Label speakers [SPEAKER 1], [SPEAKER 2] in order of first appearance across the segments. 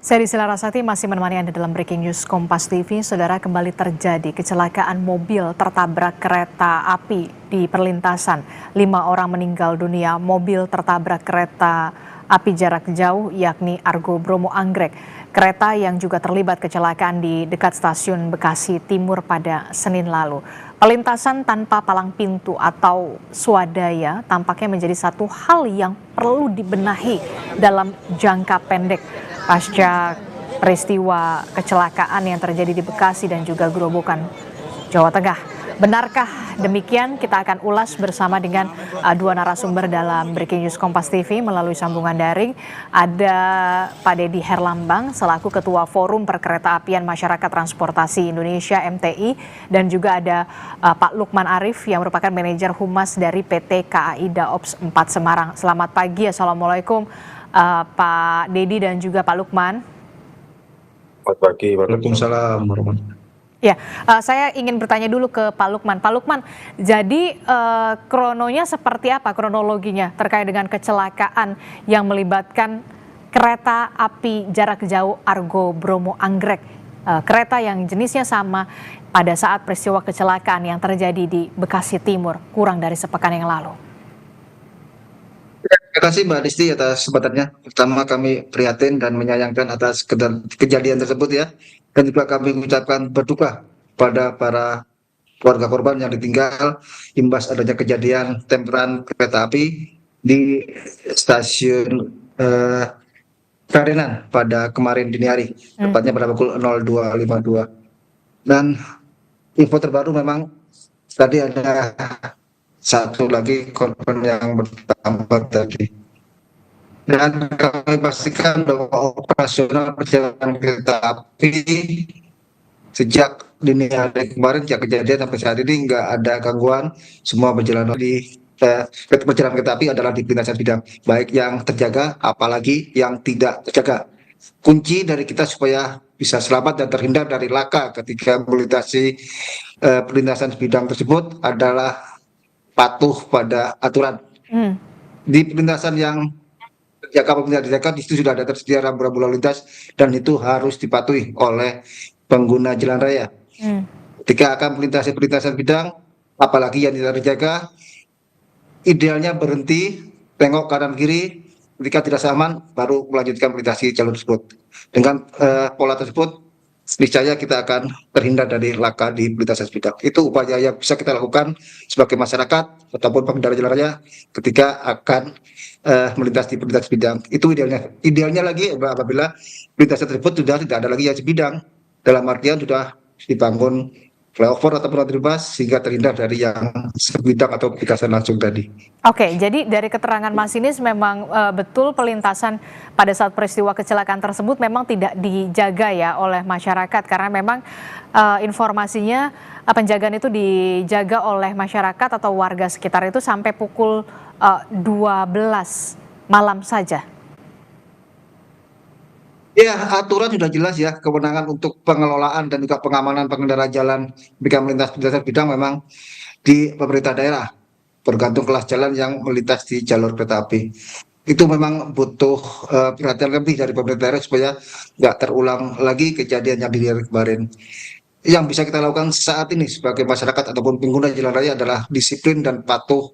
[SPEAKER 1] Saya Disila Rasati masih menemani Anda dalam Breaking News Kompas TV. Saudara, kembali terjadi kecelakaan mobil tertabrak kereta api di perlintasan. 5 orang meninggal dunia, mobil tertabrak kereta api jarak jauh yakni Argo Bromo Anggrek. Kereta yang juga terlibat kecelakaan di dekat stasiun Bekasi Timur pada Senin lalu. Perlintasan tanpa palang pintu atau swadaya tampaknya menjadi satu hal yang perlu dibenahi dalam jangka pendek pasca peristiwa kecelakaan yang terjadi di Bekasi dan juga Grobogan, Jawa Tengah. Benarkah demikian? Kita akan ulas bersama dengan dua narasumber dalam Breaking News Kompas TV melalui sambungan daring. Ada Pak Deddy Herlambang selaku Ketua Forum Perkeretaapian Masyarakat Transportasi Indonesia (MTI) dan juga ada Pak Lukman Arif yang merupakan manajer humas dari PT KAI Daops 4 Semarang. Selamat pagi, assalamualaikum Pak Deddy dan juga Pak Lukman.
[SPEAKER 2] Selamat pagi.
[SPEAKER 3] Waalaikumsalam warahmatullahi.
[SPEAKER 1] Ya, saya ingin bertanya dulu ke Pak Lukman. Pak Lukman, jadi krononya seperti apa, kronologinya terkait dengan kecelakaan yang melibatkan kereta api jarak jauh Argo Bromo Anggrek, kereta yang jenisnya sama pada saat peristiwa kecelakaan yang terjadi di Bekasi Timur kurang dari sepekan yang lalu.
[SPEAKER 3] Terima kasih Mbak Disti atas kesempatannya. Pertama kami prihatin dan menyayangkan atas kejadian tersebut ya. Dan juga kami mengucapkan berduka pada para keluarga korban yang ditinggal imbas adanya kejadian temperan kereta api di stasiun Karenan pada kemarin dini hari, tepatnya pada pukul 02.52. Dan info terbaru memang tadi ada satu lagi korban yang bertambah tadi. Dan kami pastikan bahwa operasional perjalanan kereta api sejak dini hari kemarin, sejak kejadian sampai saat ini nggak ada gangguan. Semua berjalan di perjalanan kereta api adalah di perlintasan bidang, baik yang terjaga apalagi yang tidak terjaga. Kunci dari kita supaya bisa selamat dan terhindar dari laka ketika melintasi perlintasan bidang tersebut adalah patuh pada aturan. Di perlintasan yang terjaga apabila dijaga, di situ sudah ada tersedia rambu-rambu lalu lintas dan itu harus dipatuhi oleh pengguna jalan raya. Ketika akan melintasi perlintasan bidang, apalagi yang tidak terjaga, idealnya berhenti, tengok kanan kiri, ketika tidak aman baru melanjutkan melintasi jalur tersebut. Dengan pola tersebut, niscaya kita akan terhindar dari laka di perlintasan bidang. Itu upaya yang bisa kita lakukan sebagai masyarakat ataupun pengendara jalan raya ketika akan melintas di perlintasan bidang. Itu idealnya. Idealnya lagi apabila perlintasan tersebut sudah tidak ada lagi yang sebidang, dalam artian sudah dibangun flyover ataupun bebas sehingga terhindar dari yang sebidang atau perlintasan langsung tadi.
[SPEAKER 1] Oke, jadi dari keterangan masinis memang betul perlintasan pada saat peristiwa kecelakaan tersebut memang tidak dijaga ya oleh masyarakat karena memang informasinya penjagaan itu dijaga oleh masyarakat atau warga sekitar itu sampai pukul 12 malam saja.
[SPEAKER 3] Ya, aturan sudah jelas ya, kewenangan untuk pengelolaan dan juga pengamanan pengendara jalan jika melintas perlintasan bidang memang di pemerintah daerah, bergantung kelas jalan yang melintas di jalur kereta api. Itu memang butuh perhatian lebih dari pemerintah daerah supaya nggak terulang lagi kejadian yang di hari kemarin. Yang bisa kita lakukan saat ini sebagai masyarakat ataupun pengguna jalan raya adalah disiplin dan patuh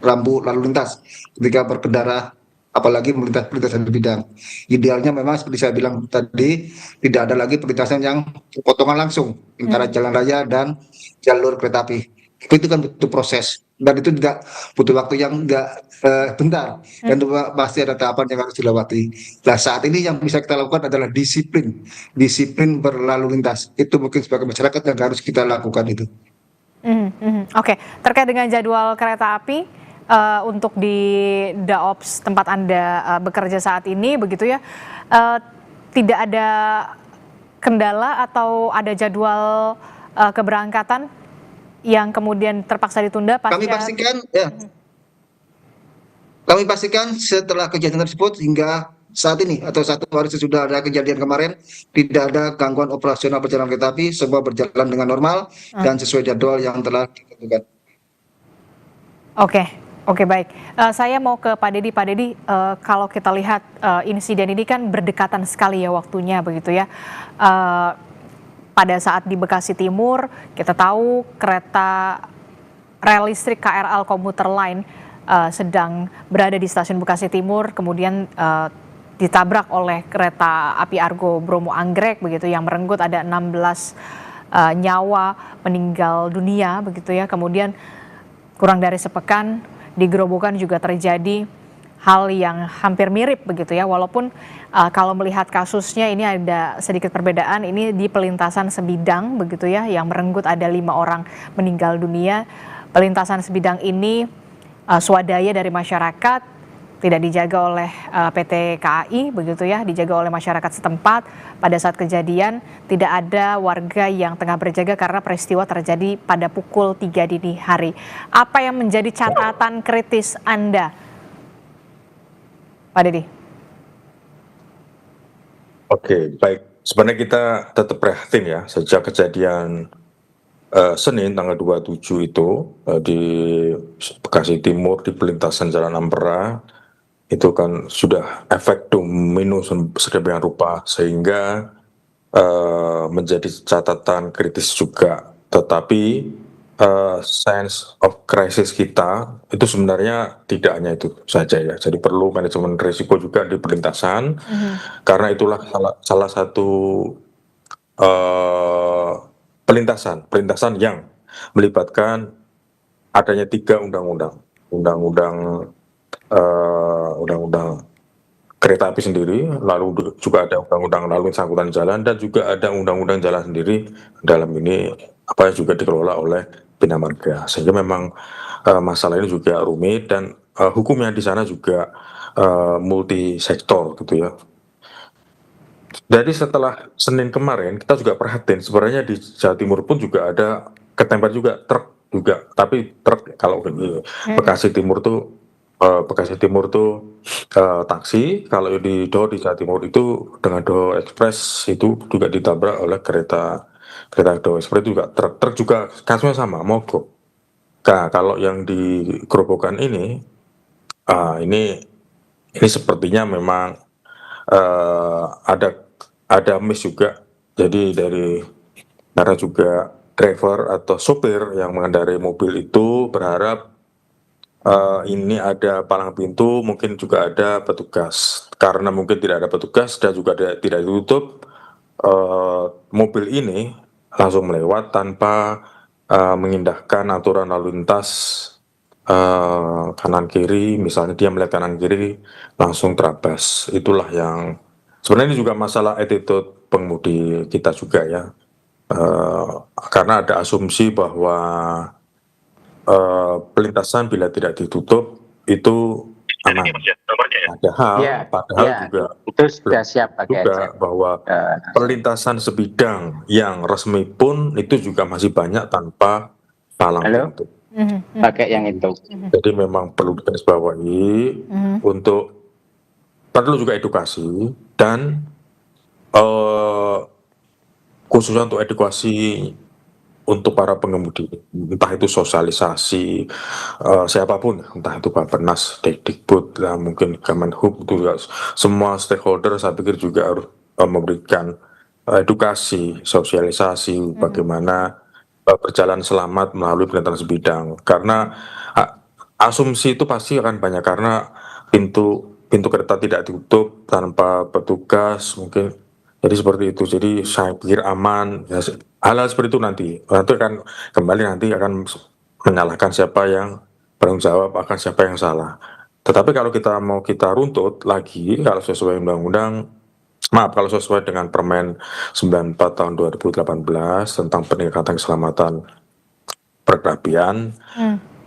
[SPEAKER 3] rambu lalu lintas ketika berkendara, apalagi melintas perlintasan bidang. Idealnya memang seperti saya bilang tadi, tidak ada lagi perlintasan yang potongan langsung antara jalan raya dan jalur kereta api. Itu kan butuh proses dan itu tidak butuh waktu yang enggak bentar dan pasti ada tahapan yang harus dilewati. Nah, saat ini yang bisa kita lakukan adalah disiplin berlalu lintas. Itu mungkin sebagai masyarakat yang harus kita lakukan itu.
[SPEAKER 1] Oke, terkait dengan jadwal kereta api untuk di Daops tempat Anda bekerja saat ini begitu ya, tidak ada kendala atau ada jadwal keberangkatan yang kemudian terpaksa ditunda pasca?
[SPEAKER 3] Kami pastikan setelah kejadian tersebut hingga saat ini atau 1 hari sesudah ada kejadian kemarin tidak ada gangguan operasional perjalanan kereta api, semua berjalan dengan normal dan sesuai jadwal yang telah ditentukan.
[SPEAKER 1] Oke, Oke, baik. Saya mau ke Pak Dedi. Pak Dedi, kalau kita lihat insiden ini kan berdekatan sekali ya waktunya begitu ya. Eh, Pada saat di Bekasi Timur, kita tahu kereta rel listrik KRL komuter Line sedang berada di stasiun Bekasi Timur, kemudian ditabrak oleh kereta api Argo Bromo Anggrek begitu yang merenggut ada 16 nyawa meninggal dunia begitu ya. Kemudian kurang dari sepekan di Gerobokan juga terjadi hal yang hampir mirip begitu ya, walaupun kalau melihat kasusnya ini ada sedikit perbedaan, ini di pelintasan sebidang begitu ya, yang merenggut ada 5 orang meninggal dunia. Pelintasan sebidang ini swadaya dari masyarakat, tidak dijaga oleh PT KAI begitu ya, dijaga oleh masyarakat setempat. Pada saat kejadian tidak ada warga yang tengah berjaga karena peristiwa terjadi pada pukul 3 dini hari. Apa yang menjadi catatan kritis Anda, Pak Dedi?
[SPEAKER 2] Oke, baik. Sebenarnya kita tetap prihatin ya sejak kejadian Senin tanggal 27 itu di Bekasi Timur di pelintasan Jalan Ampera itu kan sudah efek domino sedemikian rupa sehingga menjadi catatan kritis juga. Tetapi sense of crisis kita itu sebenarnya tidak hanya itu saja ya. Jadi perlu manajemen risiko juga di perlintasan karena itulah salah satu pelintasan yang melibatkan adanya 3 undang-undang, undang-undang kereta api sendiri, lalu juga ada undang-undang lalu lintas angkutan jalan dan juga ada undang-undang jalan sendiri. Dalam ini apa juga dikelola oleh Bina Marga, sehingga memang masalah ini juga rumit dan hukumnya di sana juga multi sektor gitu ya. Jadi setelah Senin kemarin kita juga perhatiin sebenarnya di Jawa Timur pun juga ada ketempat juga truk juga, tapi truk kalau di Bekasi Timur tuh taksi, kalau di Jawa Timur itu dengan Do Express itu juga ditabrak oleh kereta Do Express juga truk juga kasusnya sama mogok. Nah, kalau yang di Gerobokan ini ini sepertinya memang ada miss juga. Jadi karena juga driver atau sopir yang mengendarai mobil itu berharap ini ada palang pintu, mungkin juga ada petugas. Karena mungkin tidak ada petugas dan juga tidak ditutup, mobil ini langsung melewat tanpa mengindahkan aturan lalu lintas kanan kiri. Misalnya dia melihat kanan kiri langsung terabas. Itulah yang sebenarnya ini juga masalah attitude pengemudi kita juga ya. Karena ada asumsi bahwa pelintasan bila tidak ditutup itu aman. Padahal juga
[SPEAKER 4] itu sudah siap pakai
[SPEAKER 2] juga bahwa perlintasan sebidang yang resmi pun itu juga masih banyak tanpa palang pintu.
[SPEAKER 4] Pakai yang itu.
[SPEAKER 2] Jadi memang perlu digarisbawahi untuk perlu juga edukasi dan khususnya untuk edukasi untuk para pengemudi, entah itu sosialisasi siapapun, entah itu Bappenas, Dikbud, mungkin Kemenhub, itu juga semua stakeholder saya pikir juga harus memberikan edukasi, sosialisasi bagaimana berjalan selamat melalui perlintasan sebidang. Karena asumsi itu pasti akan banyak karena pintu kereta tidak ditutup tanpa petugas mungkin. Jadi seperti itu. Jadi saya pikir aman. Ya, hal-hal seperti itu nanti akan kembali nanti menyalahkan siapa yang bertanggung jawab, akan siapa yang salah. Tetapi kalau kita runtut lagi, kalau sesuai dengan Permen 94 tahun 2018 tentang peningkatan keselamatan perkereta-apian,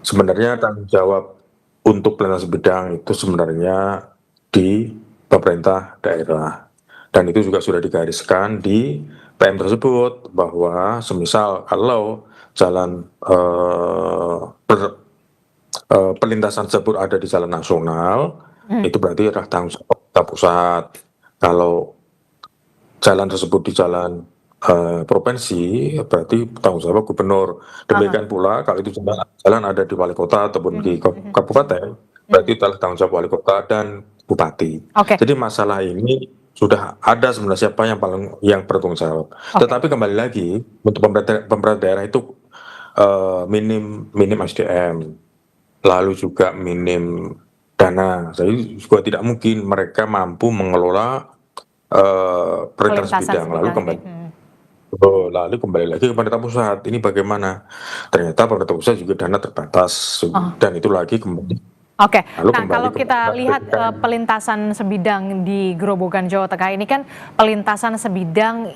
[SPEAKER 2] sebenarnya tanggung jawab untuk perlintasan sebidang itu sebenarnya di pemerintah daerah. Dan itu juga sudah digariskan di PM tersebut bahwa semisal kalau jalan perlintasan tersebut ada di jalan nasional, itu berarti adalah tanggung jawab pusat. Kalau jalan tersebut di jalan provinsi, berarti tanggung jawab gubernur. Demikian pula kalau itu jalan ada di wali kota ataupun di kabupaten, berarti itu adalah tanggung jawab wali kota dan bupati.
[SPEAKER 1] Oke.
[SPEAKER 2] Jadi masalah ini sudah ada sebenarnya siapa yang bertanggung jawab. Tetapi kembali lagi untuk pemerintah daerah itu minim SDM, lalu juga minim dana. Jadi juga tidak mungkin mereka mampu mengelola perlintasan bidang. Lalu kembali lagi ke pemerintah pusat. Ini bagaimana? Ternyata pemerintah pusat juga dana terbatas dan itu lagi kembali.
[SPEAKER 1] Oke,
[SPEAKER 2] Lalu
[SPEAKER 1] nah kalau kita lihat pelintasan sebidang di Grobogan Jawa Tengah ini kan pelintasan sebidang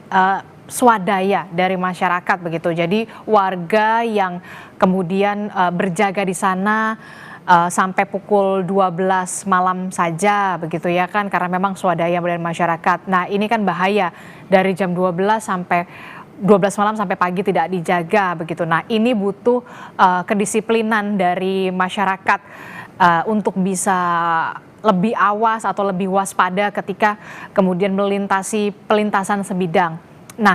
[SPEAKER 1] swadaya dari masyarakat begitu. Jadi warga yang kemudian berjaga di sana sampai pukul 12 malam saja begitu ya kan, karena memang swadaya dari masyarakat. Nah ini kan bahaya dari jam 12 sampai 12 malam sampai pagi tidak dijaga begitu. Nah ini butuh kedisiplinan dari masyarakat untuk bisa lebih awas atau lebih waspada ketika kemudian melintasi pelintasan sebidang. Nah,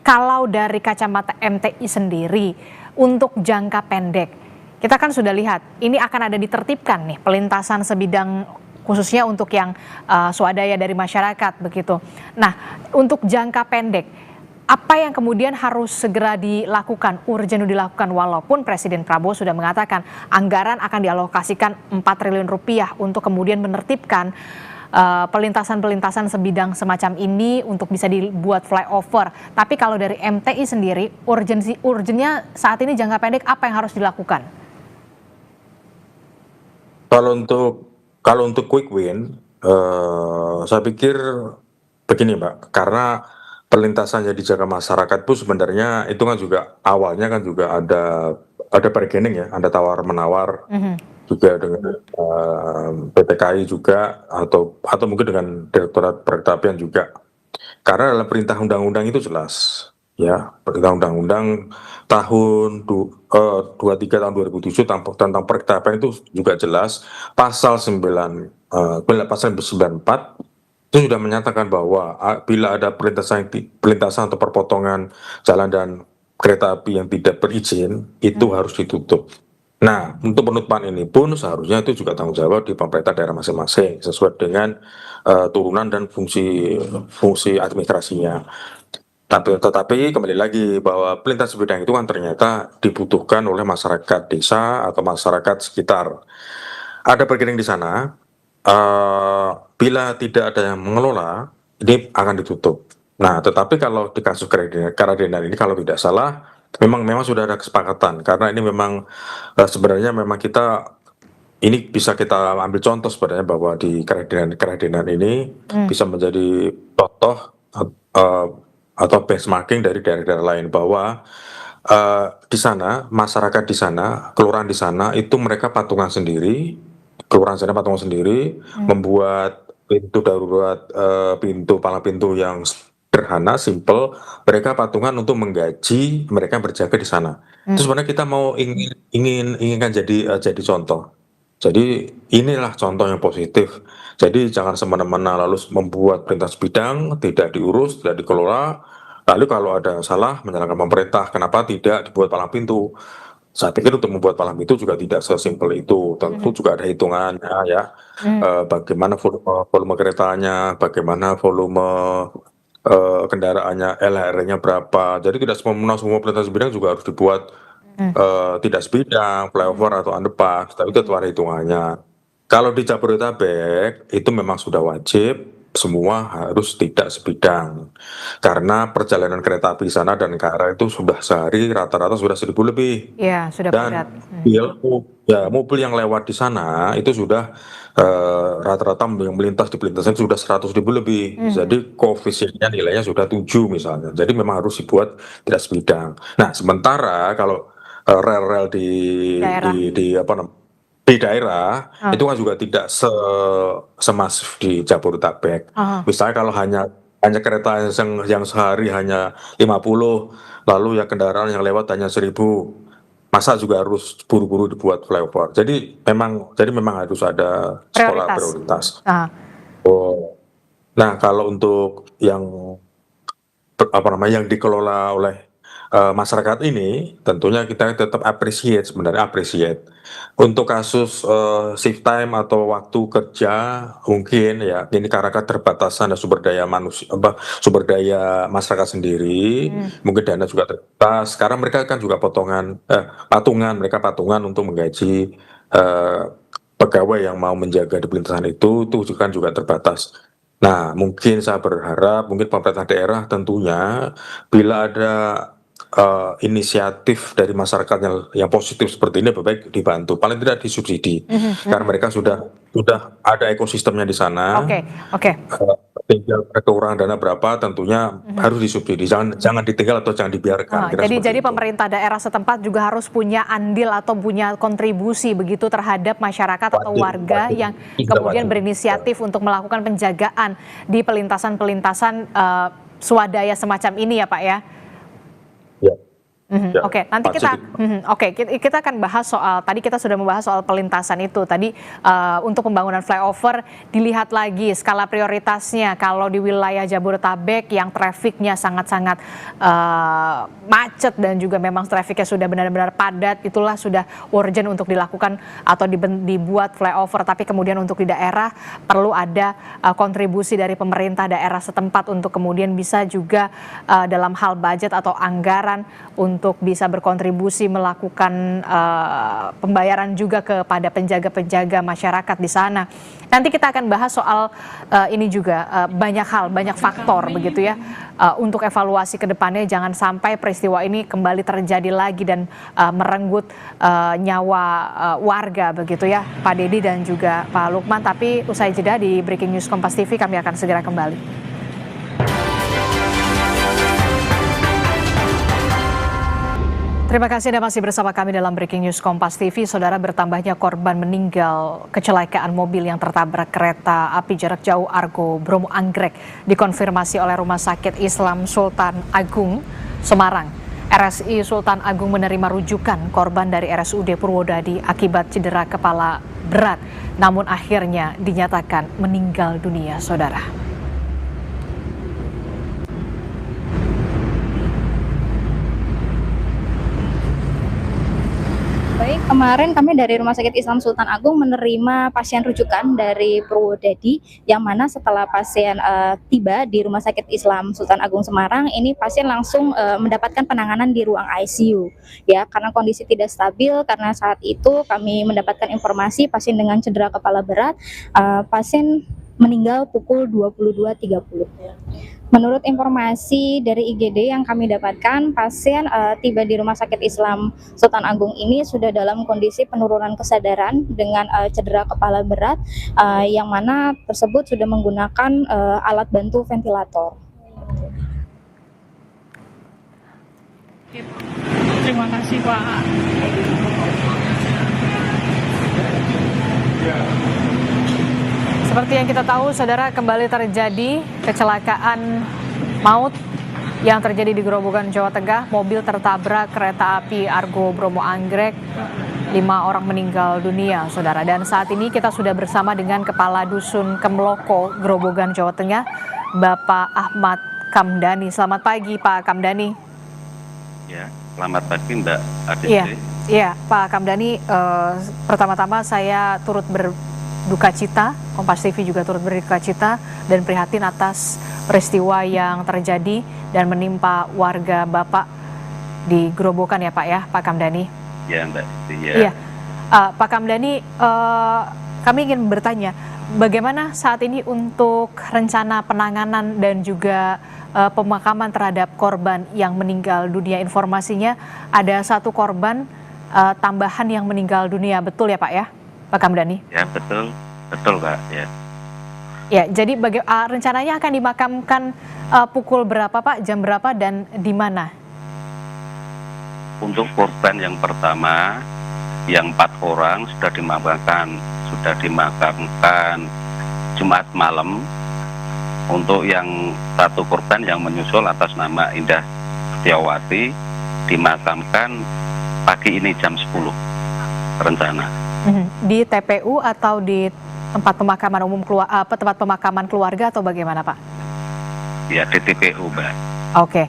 [SPEAKER 1] kalau dari kacamata MTI sendiri untuk jangka pendek, kita kan sudah lihat ini akan ada ditertibkan nih pelintasan sebidang khususnya untuk yang swadaya dari masyarakat begitu. Nah, untuk jangka pendek, apa yang kemudian harus segera dilakukan, urgent dilakukan, walaupun Presiden Prabowo sudah mengatakan anggaran akan dialokasikan 4 triliun rupiah untuk kemudian menertibkan pelintasan-pelintasan sebidang semacam ini untuk bisa dibuat flyover. Tapi kalau dari MTI sendiri, urgennya saat ini jangka pendek apa yang harus dilakukan?
[SPEAKER 2] Kalau untuk quick win, saya pikir begini Mbak, karena perlintasannya dijaga masyarakat pun sebenarnya itu kan juga awalnya kan juga ada bargaining ya, ada tawar menawar juga dengan PT KAI juga atau mungkin dengan Direktorat Perkeretaapian juga. Karena dalam perintah undang-undang itu jelas ya, perintah undang-undang tahun 23 tahun 2007 tentang perkeretaapian itu juga jelas pasal 94 itu sudah menyatakan bahwa bila ada perlintasan atau perpotongan jalan dan kereta api yang tidak berizin itu harus ditutup. Nah, untuk penutupan ini pun seharusnya itu juga tanggung jawab di pemerintah daerah masing-masing sesuai dengan turunan dan fungsi administrasinya. Tetapi kembali lagi bahwa pelintasan sebidang itu kan ternyata dibutuhkan oleh masyarakat desa atau masyarakat sekitar. Ada bargaining di sana. Bila tidak ada yang mengelola, ini akan ditutup. Nah, tetapi kalau di kasus keradenan ini kalau tidak salah, memang sudah ada kesepakatan karena ini memang sebenarnya memang ini bisa kita ambil contoh sebenarnya bahwa di keradenan ini bisa menjadi contoh atau benchmarking dari daerah-daerah lain bahwa di sana masyarakat di sana, kelurahan di sana itu mereka patungan sendiri. Kelurahan sana patungan sendiri membuat pintu darurat, palang pintu yang sederhana, simple. Mereka patungan untuk menggaji mereka yang berjaga di sana. Itu sebenarnya kita mau inginkan jadi contoh. Jadi inilah contoh yang positif. Jadi jangan semena-mena lalu membuat perintah bidang tidak diurus, tidak dikelola. Lalu kalau ada salah menyalahkan pemerintah, kenapa tidak dibuat palang pintu? Saya pikir untuk membuat palang pintu juga tidak sesimpel itu, tentu juga ada hitungannya ya, bagaimana volume keretanya, bagaimana volume kendaraannya, LHR-nya berapa. Jadi tidak semua perlintasan bidang juga harus dibuat tidak sebidang, flyover atau underpass, tapi itu ada hitungannya. Kalau di Jabodetabek itu memang sudah wajib semua harus tidak sebidang karena perjalanan kereta api di sana dan ke arah itu sudah sehari rata-rata sudah 1.000 lebih.
[SPEAKER 1] Iya, sudah berat.
[SPEAKER 2] Dan mobil yang lewat di sana itu sudah rata-rata yang melintas di pelintasan sudah 100.000 lebih. Jadi koefisiennya nilainya sudah 7 misalnya. Jadi memang harus dibuat tidak sebidang. Nah, sementara kalau rel-rel di daerah itu kan juga tidak semasif di Jabodetabek. Misalnya kalau hanya kereta yang sehari hanya 50, lalu yang kendaraan yang lewat hanya 1.000, masa juga harus buru-buru dibuat flyover. Jadi memang harus ada sekolah prioritas. Nah, kalau untuk yang yang dikelola oleh masyarakat ini, tentunya kita tetap appreciate. Untuk kasus shift time atau waktu kerja, mungkin ya ini karena keterbatasan dan sumber daya masyarakat sendiri, mungkin dana juga terbatas. Sekarang mereka kan juga mereka patungan untuk menggaji pegawai yang mau menjaga di pelintasan itu kan juga terbatas. Nah, mungkin saya berharap pemerintah daerah tentunya bila ada inisiatif dari masyarakat yang positif seperti ini lebih baik dibantu, paling tidak disubsidi, karena mereka sudah ada ekosistemnya di sana.
[SPEAKER 1] Oke.
[SPEAKER 2] Tinggal kekurangan dana berapa tentunya harus disubsidi, jangan ditinggal atau jangan dibiarkan.
[SPEAKER 1] Jadi pemerintah daerah setempat juga harus punya andil atau punya kontribusi begitu terhadap masyarakat atau warga yang kemudian berinisiatif untuk melakukan penjagaan di pelintasan swadaya semacam ini ya Pak ya. Oke, nanti kita akan bahas soal, tadi kita sudah membahas soal pelintasan itu. Tadi untuk pembangunan flyover dilihat lagi skala prioritasnya. Kalau di wilayah Jabodetabek yang trafiknya sangat-sangat macet dan juga memang trafiknya sudah benar-benar padat, itulah sudah urgent untuk dilakukan atau dibuat flyover. Tapi kemudian untuk di daerah perlu ada kontribusi dari pemerintah daerah setempat untuk kemudian bisa juga dalam hal budget atau anggaran untuk bisa berkontribusi melakukan pembayaran juga kepada penjaga-penjaga masyarakat di sana. Nanti kita akan bahas soal ini juga banyak faktor begitu ya untuk evaluasi ke depannya, jangan sampai peristiwa ini kembali terjadi lagi dan merenggut nyawa warga begitu ya Pak Dedi dan juga Pak Lukman. Tapi usai jeda di Breaking News Kompas TV kami akan segera kembali. Terima kasih Anda masih bersama kami dalam Breaking News Kompas TV. Saudara, bertambahnya korban meninggal kecelakaan mobil yang tertabrak kereta api jarak jauh Argo Bromo Anggrek dikonfirmasi oleh Rumah Sakit Islam Sultan Agung Semarang. RSI Sultan Agung menerima rujukan korban dari RSUD Purwodadi akibat cedera kepala berat, namun akhirnya dinyatakan meninggal dunia, saudara.
[SPEAKER 5] Baik, kemarin kami dari Rumah Sakit Islam Sultan Agung menerima pasien rujukan dari Purwodadi, yang mana setelah pasien tiba di Rumah Sakit Islam Sultan Agung Semarang, ini pasien langsung mendapatkan penanganan di ruang ICU, ya, karena kondisi tidak stabil. Karena saat itu kami mendapatkan informasi pasien dengan cedera kepala berat, pasien meninggal pukul 22.30. Menurut informasi dari IGD yang kami dapatkan, pasien tiba di Rumah Sakit Islam Sultan Agung ini sudah dalam kondisi penurunan kesadaran dengan cedera kepala berat, yang mana tersebut sudah menggunakan alat bantu ventilator.
[SPEAKER 6] Terima kasih Pak.
[SPEAKER 1] Seperti yang kita tahu, saudara, kembali terjadi kecelakaan maut yang terjadi di Grobogan, Jawa Tengah. Mobil tertabrak kereta api Argo Bromo Anggrek, 5 orang meninggal dunia, saudara. Dan saat ini kita sudah bersama dengan Kepala Dusun Kemloko, Grobogan, Jawa Tengah, Bapak Ahmad Kamdani. Selamat pagi, Pak Kamdani.
[SPEAKER 4] Ya, selamat pagi Mbak Adit.
[SPEAKER 1] Iya, Pak Kamdani, pertama-tama saya turut berduka cita, Kompas TV juga turut berduka cita dan prihatin atas peristiwa yang terjadi dan menimpa warga Bapak di Grobogan ya Pak ya, Pak Kamdani.
[SPEAKER 4] Ya Mbak.
[SPEAKER 1] Iya. Pak Kamdani, kami ingin bertanya, bagaimana saat ini untuk rencana penanganan dan juga pemakaman terhadap korban yang meninggal dunia? Informasinya ada 1 korban tambahan yang meninggal dunia, betul ya Pak ya, Pak Kamdani?
[SPEAKER 4] Ya betul Kak ya.
[SPEAKER 1] Ya, jadi rencananya akan dimakamkan pukul berapa Pak, jam berapa dan di mana?
[SPEAKER 4] Untuk korban yang pertama, yang 4 orang sudah dimakamkan Jumat malam. Untuk yang 1 korban yang menyusul atas nama Indah Setiawati dimakamkan pagi ini jam 10 rencana.
[SPEAKER 1] Di TPU atau di tempat pemakaman umum tempat pemakaman keluarga atau bagaimana Pak?
[SPEAKER 4] Ya di TPU Mbak.
[SPEAKER 1] Oke,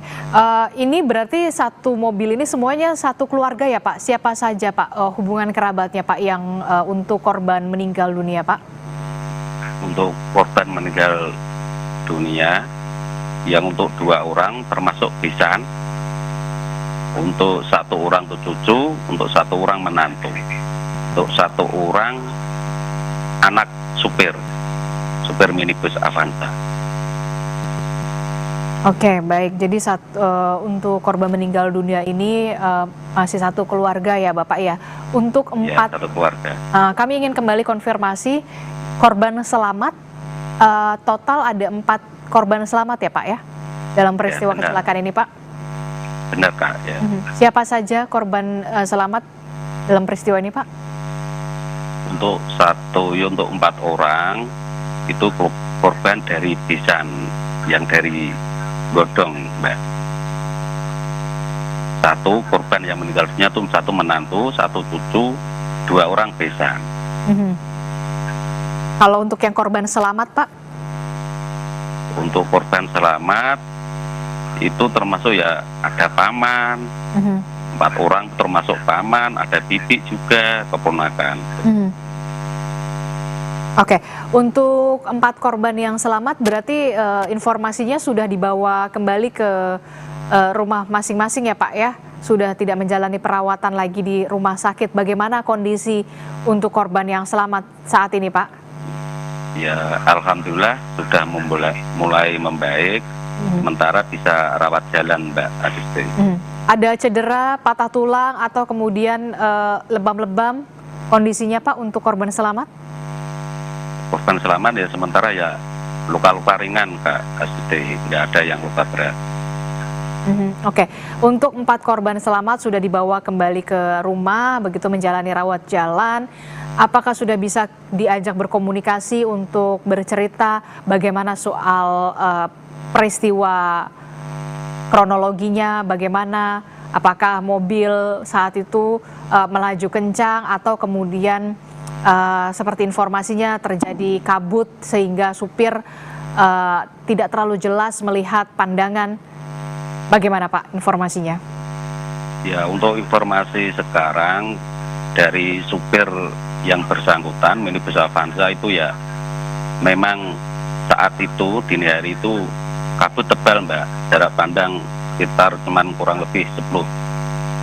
[SPEAKER 1] ini berarti satu mobil ini semuanya satu keluarga ya Pak? Siapa saja Pak hubungan kerabatnya Pak yang untuk korban meninggal dunia Pak?
[SPEAKER 4] Untuk korban meninggal dunia, yang untuk 2 orang termasuk besan, untuk 1 orang itu cucu, untuk 1 orang menantu, untuk 1 orang anak supir minibus Avanza.
[SPEAKER 1] Oke, baik. Jadi untuk korban meninggal dunia ini masih satu keluarga ya Bapak ya. Untuk 4,
[SPEAKER 4] Ya, satu keluarga.
[SPEAKER 1] Kami ingin kembali konfirmasi korban selamat, total ada 4 korban selamat ya Pak ya? Dalam peristiwa
[SPEAKER 4] benar.
[SPEAKER 1] kecelakaan ini Pak?
[SPEAKER 4] Benar Kak, ya.
[SPEAKER 1] Siapa saja korban selamat dalam peristiwa ini Pak?
[SPEAKER 4] Untuk 4 orang itu korban dari besan yang dari Godong, Mbak. 1 korban yang meninggal dunia itu 1 menantu, 1 cucu, 2 orang besan.
[SPEAKER 1] Kalau untuk yang korban selamat Pak?
[SPEAKER 4] Untuk korban selamat itu termasuk ya ada paman, 4 orang termasuk paman, ada bibi juga, keponakan.
[SPEAKER 1] Oke, untuk 4 korban yang selamat berarti informasinya sudah dibawa kembali ke rumah masing-masing ya Pak ya? Sudah tidak menjalani perawatan lagi di rumah sakit. Bagaimana kondisi untuk korban yang selamat saat ini Pak?
[SPEAKER 4] Ya, alhamdulillah sudah mulai membaik, sementara bisa rawat jalan Mbak Adisti.
[SPEAKER 1] Ada cedera, patah tulang atau kemudian lebam-lebam kondisinya Pak untuk korban selamat?
[SPEAKER 4] Korban selamat ya sementara ya luka-luka ringan Kak Adisti, nggak ada yang luka berat.
[SPEAKER 1] Oke, untuk 4 korban selamat sudah dibawa kembali ke rumah, begitu menjalani rawat jalan. Apakah sudah bisa diajak berkomunikasi untuk bercerita bagaimana soal peristiwa kronologinya, bagaimana apakah mobil saat itu melaju kencang atau kemudian seperti informasinya terjadi kabut sehingga supir tidak terlalu jelas melihat pandangan. Bagaimana Pak informasinya?
[SPEAKER 4] Ya, untuk informasi sekarang dari supir yang bersangkutan minibus Avanza itu ya memang saat itu dini hari itu kabut tebal Mbak, jarak pandang sekitar cuman kurang lebih 10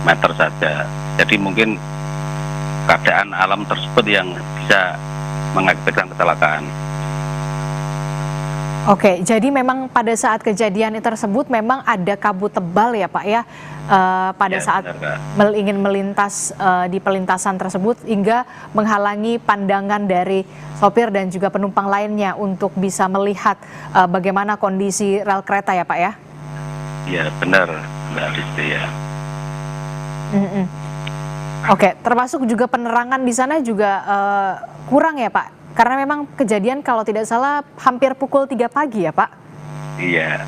[SPEAKER 4] meter saja. Jadi mungkin keadaan alam tersebut yang bisa mengakibatkan kecelakaan.
[SPEAKER 1] Oke, jadi memang pada saat kejadian tersebut memang ada kabut tebal ya Pak ya, pada
[SPEAKER 4] Ya,
[SPEAKER 1] saat
[SPEAKER 4] benar,
[SPEAKER 1] ingin melintas di perlintasan tersebut hingga menghalangi pandangan dari sopir dan juga penumpang lainnya untuk bisa melihat bagaimana kondisi rel kereta ya Pak ya?
[SPEAKER 4] Ya benar Mbak Adisti ya.
[SPEAKER 1] Oke, termasuk juga penerangan di sana juga kurang ya Pak? Karena memang kejadian kalau tidak salah hampir pukul 3 pagi ya Pak?
[SPEAKER 4] Iya,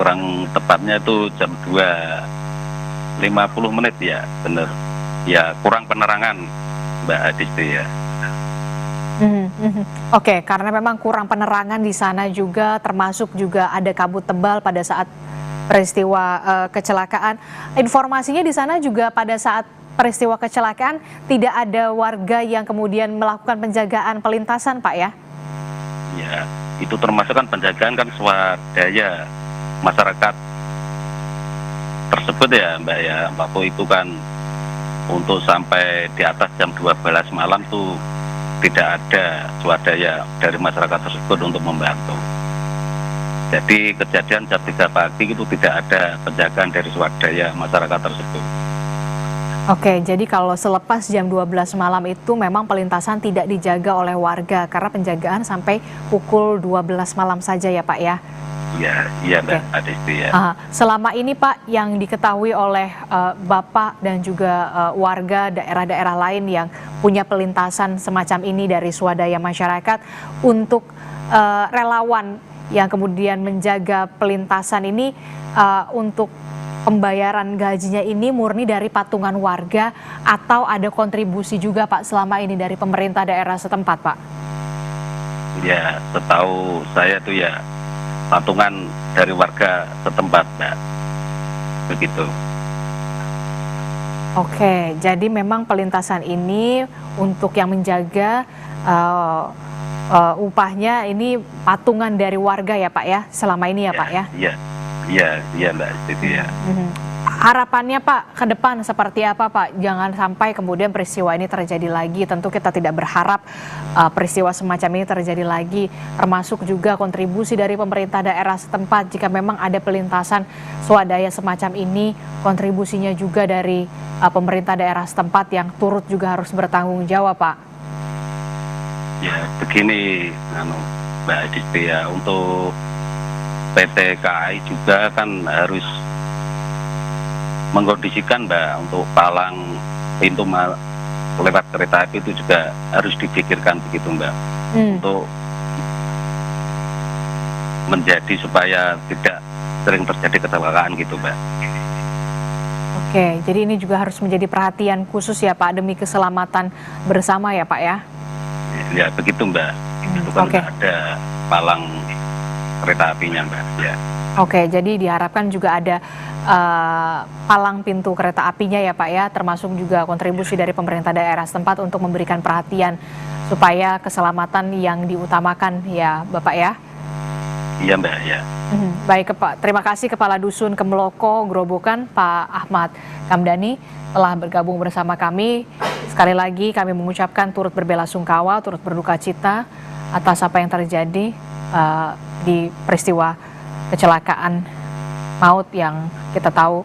[SPEAKER 4] kurang tepatnya itu jam 2.50 ya, bener. Ya, kurang penerangan Mbak Adisti ya.
[SPEAKER 1] Oke, karena memang kurang penerangan di sana juga, termasuk juga ada kabut tebal pada saat peristiwa kecelakaan. Informasinya di sana juga pada saat peristiwa kecelakaan tidak ada warga yang kemudian melakukan penjagaan pelintasan Pak ya?
[SPEAKER 4] Ya, itu termasuk kan penjagaan kan swadaya masyarakat tersebut ya Mbak ya. Waktu itu kan untuk sampai di atas jam 12 malam tuh tidak ada swadaya dari masyarakat tersebut untuk membantu. Jadi kejadian jam 3 pagi itu tidak ada penjagaan dari swadaya masyarakat tersebut.
[SPEAKER 1] Oke, jadi kalau selepas jam 12 malam itu memang pelintasan tidak dijaga oleh warga karena penjagaan sampai pukul 12 malam saja ya Pak ya?
[SPEAKER 4] Iya Mbak Adisti ya.
[SPEAKER 1] Selama ini Pak yang diketahui oleh Bapak dan juga warga daerah-daerah lain yang punya pelintasan semacam ini dari swadaya masyarakat untuk relawan yang kemudian menjaga pelintasan ini untuk pembayaran gajinya ini murni dari patungan warga atau ada kontribusi juga Pak selama ini dari pemerintah daerah setempat Pak?
[SPEAKER 4] Ya, setahu saya tuh ya patungan dari warga setempat, Mbak. Begitu.
[SPEAKER 1] Oke, jadi memang pelintasan ini untuk yang menjaga upahnya ini patungan dari warga ya Pak ya, selama ini ya Pak ya?
[SPEAKER 4] Iya Mbak, itu ya.
[SPEAKER 1] Harapannya Pak ke depan seperti apa Pak? Jangan sampai kemudian peristiwa ini terjadi lagi. Tentu kita tidak berharap peristiwa semacam ini terjadi lagi. Termasuk juga kontribusi dari pemerintah daerah setempat. Jika memang ada pelintasan swadaya semacam ini, kontribusinya juga dari pemerintah daerah setempat yang turut juga harus bertanggung jawab Pak.
[SPEAKER 4] Ya begini, Mbak Adisti ya, untuk PT KAI juga kan harus mengkondisikan Mbak, untuk palang pintu lewat kereta api itu juga harus dipikirkan begitu Mbak, untuk menjadi supaya tidak sering terjadi kecelakaan gitu Mbak.
[SPEAKER 1] Oke, jadi ini juga harus menjadi perhatian khusus ya Pak, demi keselamatan bersama ya Pak ya?
[SPEAKER 4] Ya begitu Mbak, itu kan ada palang kereta apinya Mbak ya.
[SPEAKER 1] Oke, jadi diharapkan juga ada palang pintu kereta apinya ya Pak ya, termasuk juga kontribusi dari pemerintah daerah setempat untuk memberikan perhatian supaya keselamatan yang diutamakan ya Bapak ya.
[SPEAKER 4] Iya Mbak ya.
[SPEAKER 1] Baik Pak, terima kasih Kepala Dusun Kemeloko Grobogan Pak Ahmad Kamdani telah bergabung bersama kami. Sekali lagi kami mengucapkan turut berbelasungkawa, turut berduka cita atas apa yang terjadi di peristiwa kecelakaan maut yang kita tahu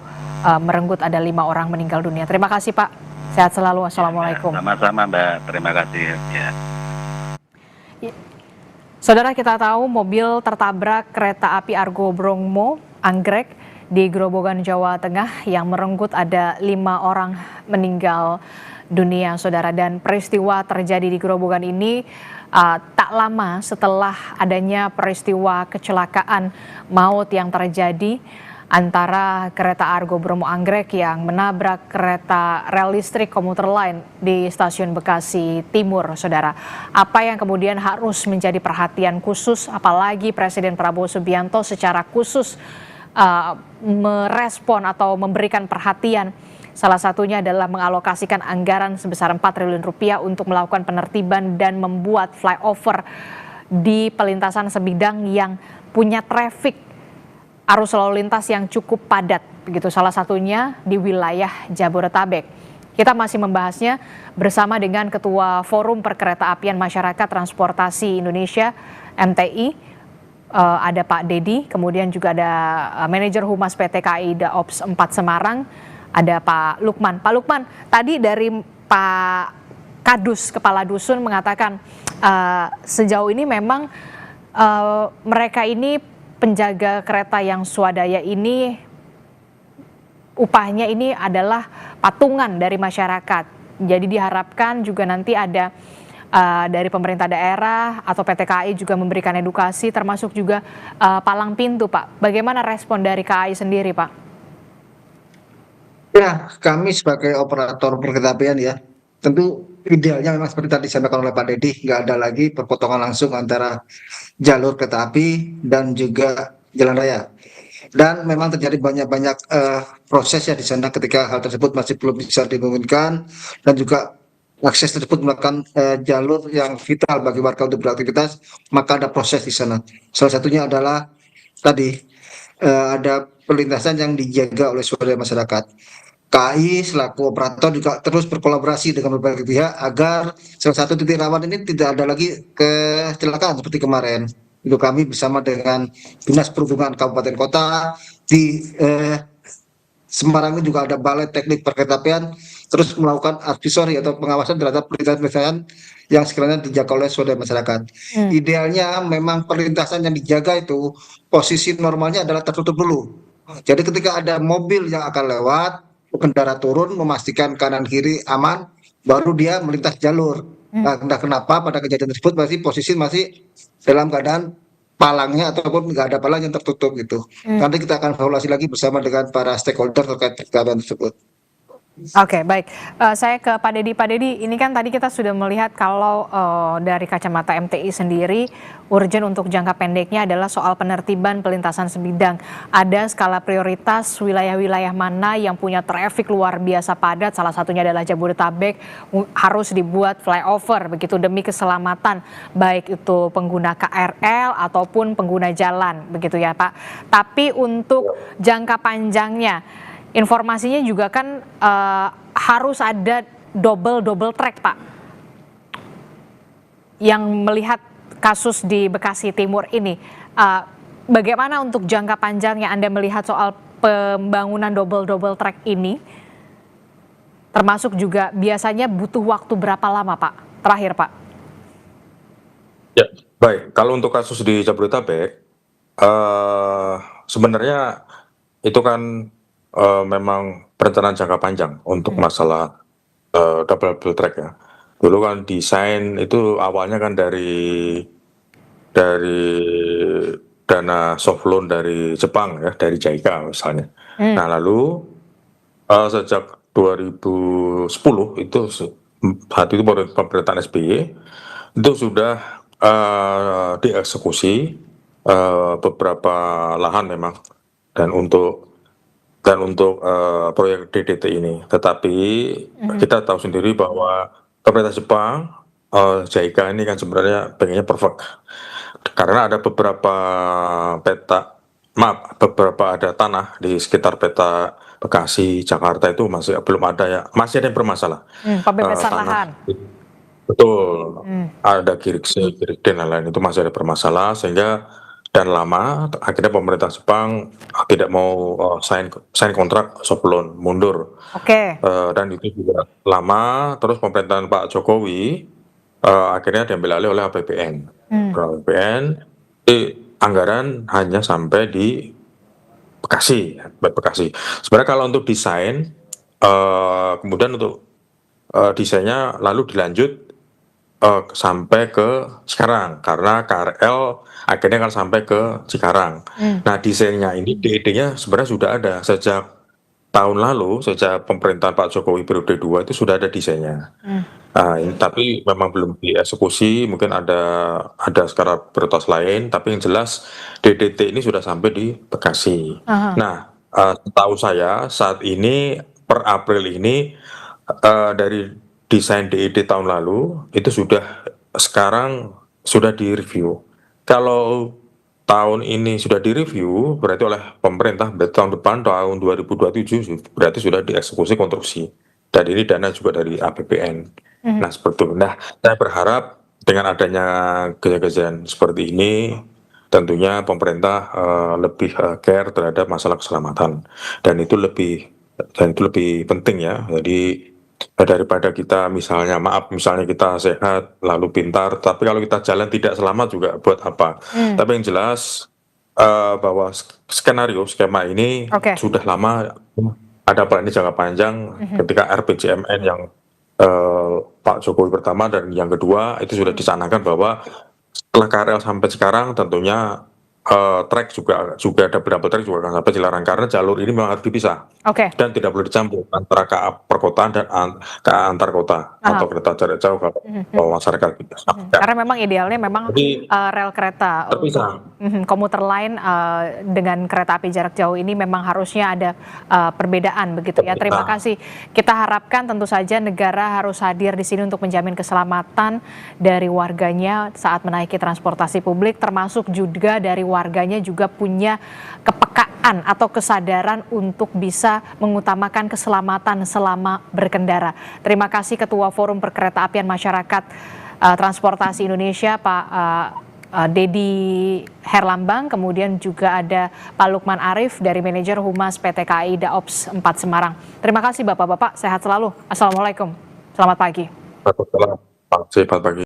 [SPEAKER 1] merenggut ada 5 orang meninggal dunia. Terima kasih Pak, sehat selalu. Assalamualaikum.
[SPEAKER 4] Sama-sama Mbak, terima kasih ya.
[SPEAKER 1] Saudara, kita tahu mobil tertabrak kereta api Argo Bromo Anggrek di Grobogan, Jawa Tengah yang merenggut ada 5 orang meninggal dunia, saudara. Dan peristiwa terjadi di Grobogan ini tak lama setelah adanya peristiwa kecelakaan maut yang terjadi antara kereta Argo Bromo Anggrek yang menabrak kereta rel listrik komuter lain di stasiun Bekasi Timur, saudara. Apa yang kemudian harus menjadi perhatian khusus, apalagi Presiden Prabowo Subianto secara khusus merespon atau memberikan perhatian. Salah satunya adalah mengalokasikan anggaran sebesar 4 triliun rupiah untuk melakukan penertiban dan membuat flyover di pelintasan sebidang yang punya traffic arus lalu lintas yang cukup padat, begitu, salah satunya di wilayah Jabodetabek. Kita masih membahasnya bersama dengan Ketua Forum Perkeretaapian Masyarakat Transportasi Indonesia (MTI), ada Pak Dedi, kemudian juga ada Manajer Humas PT KAI Daops 4 Semarang, ada Pak Lukman. Pak Lukman, tadi dari Pak Kadus, Kepala Dusun, mengatakan sejauh ini memang mereka ini penjaga kereta yang swadaya ini upahnya ini adalah patungan dari masyarakat. Jadi diharapkan juga nanti ada dari pemerintah daerah atau PT KAI juga memberikan edukasi, termasuk juga palang pintu, Pak. Bagaimana respon dari KAI sendiri, Pak?
[SPEAKER 3] Ya, kami sebagai operator perkeretaapian ya, tentu idealnya memang seperti tadi disampaikan oleh Pak Dedi, nggak ada lagi perpotongan langsung antara jalur kereta api dan juga jalan raya. Dan memang terjadi banyak proses ya di sana ketika hal tersebut masih belum bisa dimungkinkan, dan juga akses tersebut merupakan jalur yang vital bagi warga untuk beraktivitas, maka ada proses di sana. Salah satunya adalah tadi ada perlintasan yang dijaga oleh swadaya masyarakat. KAI selaku operator juga terus berkolaborasi dengan berbagai pihak agar salah satu titik rawan ini tidak ada lagi kecelakaan seperti kemarin. Itu kami bersama dengan Dinas Perhubungan Kabupaten Kota di Semarang ini juga ada Balai Teknik Perkeretaapian terus melakukan advisory atau pengawasan terhadap perlintasan yang sekiranya dijaga oleh swadaya masyarakat. Idealnya memang perlintasan yang dijaga itu posisi normalnya adalah tertutup dulu. Jadi ketika ada mobil yang akan lewat, pengendara turun memastikan kanan kiri aman, baru dia melintas jalur. Nah, entah kenapa pada kejadian tersebut posisi masih dalam keadaan palangnya ataupun nggak ada palang yang tertutup gitu. Nanti kita akan evaluasi lagi bersama dengan para stakeholder terkait keadaan tersebut.
[SPEAKER 1] Oke, baik. Saya ke Pak Dedi. Pak Dedi, ini kan tadi kita sudah melihat kalau dari kacamata MTI sendiri, urgent untuk jangka pendeknya adalah soal penertiban pelintasan sebidang. Ada skala prioritas wilayah-wilayah mana yang punya traffic luar biasa padat, salah satunya adalah Jabodetabek, harus dibuat flyover begitu demi keselamatan, baik itu pengguna KRL ataupun pengguna jalan, begitu ya Pak. Tapi untuk jangka panjangnya, informasinya juga kan harus ada double track, Pak. Yang melihat kasus di Bekasi Timur ini, bagaimana untuk jangka panjangnya Anda melihat soal pembangunan double track ini? Termasuk juga biasanya butuh waktu berapa lama, Pak? Terakhir, Pak.
[SPEAKER 2] Ya, baik. Kalau untuk kasus di Jabodetabek, sebenarnya itu kan memang perencanaan jangka panjang untuk masalah double track ya. Dulu kan desain itu awalnya kan dari dana soft loan dari Jepang ya, dari JICA misalnya. Nah lalu sejak 2010 itu saat itu pemerintahan SBY itu sudah dieksekusi beberapa lahan memang dan untuk proyek DDT ini. Tetapi kita tahu sendiri bahwa pemerintah Jepang, JICA ini kan sebenarnya pengennya perfect. Karena ada beberapa ada tanah di sekitar peta Bekasi, Jakarta itu masih belum ada ya, masih ada yang bermasalah.
[SPEAKER 1] Pembebasan lahan.
[SPEAKER 2] Betul, ada Kirikse, Kirikden dan lain itu masih ada bermasalah sehingga dan lama akhirnya pemerintah Jepang tidak mau sign kontrak soft loan, mundur.
[SPEAKER 1] Oke.
[SPEAKER 2] Dan itu juga lama, terus pemerintahan Pak Jokowi akhirnya diambil alih oleh APBN. APBN anggaran hanya sampai di Bekasi. Sebenarnya kalau untuk desain, kemudian untuk desainnya lalu dilanjut sampai ke Cikarang karena KRL akhirnya kan sampai ke Cikarang. Nah desainnya ini DED-nya sebenarnya sudah ada sejak tahun lalu, sejak pemerintahan Pak Jokowi periode 2 itu sudah ada desainnya. Ini, tapi memang belum dieksekusi, mungkin ada skala prioritas lain, tapi yang jelas DDT ini sudah sampai di Bekasi. Nah setahu saya saat ini per April ini dari desain DED tahun lalu itu sekarang sudah direview. Kalau tahun ini sudah direview berarti oleh pemerintah, berarti tahun depan tahun 2027 berarti sudah dieksekusi konstruksi. Dan ini dana juga dari APBN. Nah seperti itu. Nah saya berharap dengan adanya kejadian seperti ini tentunya pemerintah lebih care terhadap masalah keselamatan dan itu lebih penting ya. Jadi daripada kita misalnya kita sehat lalu pintar tapi kalau kita jalan tidak selamat juga buat apa. Tapi yang jelas bahwa skema ini sudah lama ada plan jangka panjang ketika RPJMN yang Pak Jokowi pertama dan yang kedua itu sudah dicanangkan bahwa setelah KRL sampai sekarang tentunya trek juga ada beberapa trek juga akan sampai Cilarang karena jalur ini memang harus dipisah dan tidak boleh dicampur antara KA perkotaan dan KA antar kota atau kereta jarak jauh kalau masyarakat
[SPEAKER 1] karena memang idealnya memang rel kereta untuk komuter lain dengan kereta api jarak jauh ini memang harusnya ada perbedaan begitu ya. Terima kasih. Kita harapkan tentu saja negara harus hadir di sini untuk menjamin keselamatan dari warganya saat menaiki transportasi publik, termasuk juga dari warganya juga punya kepekaan atau kesadaran untuk bisa mengutamakan keselamatan selama berkendara. Terima kasih Ketua Forum Perkeretaapian Masyarakat Transportasi Indonesia Pak Dedi Herlambang, kemudian juga ada Pak Lukman Arif dari Manajer Humas PT KAI Daops 4 Semarang. Terima kasih Bapak-Bapak, sehat selalu. Assalamualaikum, selamat pagi.
[SPEAKER 2] Selamat pagi.